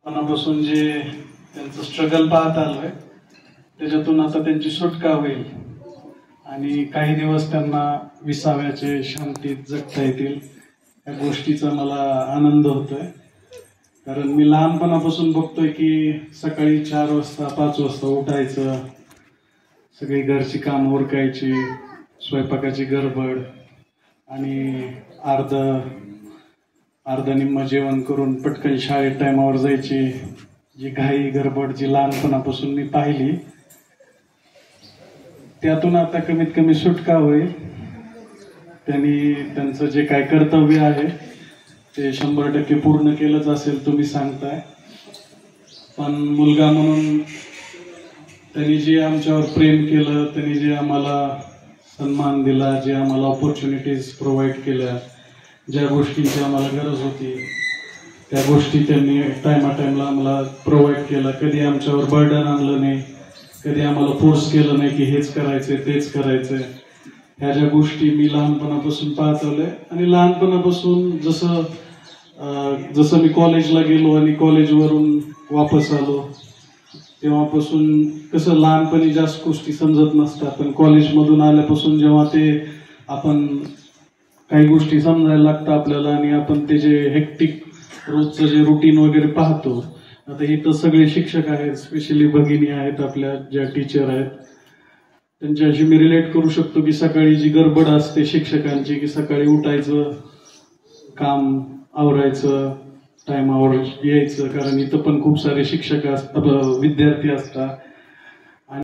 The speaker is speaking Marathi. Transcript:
मनापासून जे त्यांचं स्ट्रगल पाहत आलोय त्याच्यातून आता त्यांची सुटका होईल आणि काही दिवस त्यांना विसाव्याचे शांतीत जगता येतील या गोष्टीचा मला आनंद होतोय. कारण मी लहानपणापासून बघतोय की सकाळी 4 वाजता 5 वाजता उठायचं, सगळी घरची काम उरकायची, स्वयंपाकाची गडबड आणि अर्ध निम्म जेवण करून पटकन शाळेत टायमावर जायची जी घाई गडबड जी लहानपणापासून मी पाहिली त्यातून आता कमीत कमी सुटका होईल. त्यांनी त्यांचं जे काय कर्तव्य आहे ते 100% पूर्ण केलंच असेल तुम्ही सांगताय. पण मुलगा म्हणून त्यांनी जे आमच्यावर प्रेम केलं, त्यांनी जे आम्हाला सन्मान दिला, जे आम्हाला ऑपॉर्च्युनिटीज प्रोव्हाइड केल्या, ज्या गोष्टींची आम्हाला गरज होती त्या गोष्टी त्यांनी टायमाला आम्हाला प्रोव्हाइड केला. कधी आमच्यावर बर्डन आणलं नाही, कधी आम्हाला फोर्स केलं नाही की हेच करायचंय तेच करायचंय. ह्या ज्या गोष्टी मी लहानपणापासून पाहत आलोय आणि लहानपणापासून जसं मी कॉलेजला गेलो आणि कॉलेजवरून वापस आलो तेव्हापासून कसं लहानपणी जास्त गोष्टी समजत नसतात, पण कॉलेजमधून आल्यापासून जेव्हा ते आपण काही गोष्टी समजायला लागतं आपल्याला आणि आपण ते जे हेक्टिक रोजचं जे रुटीन वगैरे पाहतो. आता इथं सगळे शिक्षक आहेत, स्पेशली भगिनी आहेत आपल्या ज्या टीचर आहेत, त्यांच्याशी मी रिलेट करू शकतो की सकाळी जी गडबड असते शिक्षकांची की सकाळी उठायचं, काम आवरायचं, टायमावर यायचं. कारण इथं पण खूप सारे शिक्षक असतात, विद्यार्थी असतात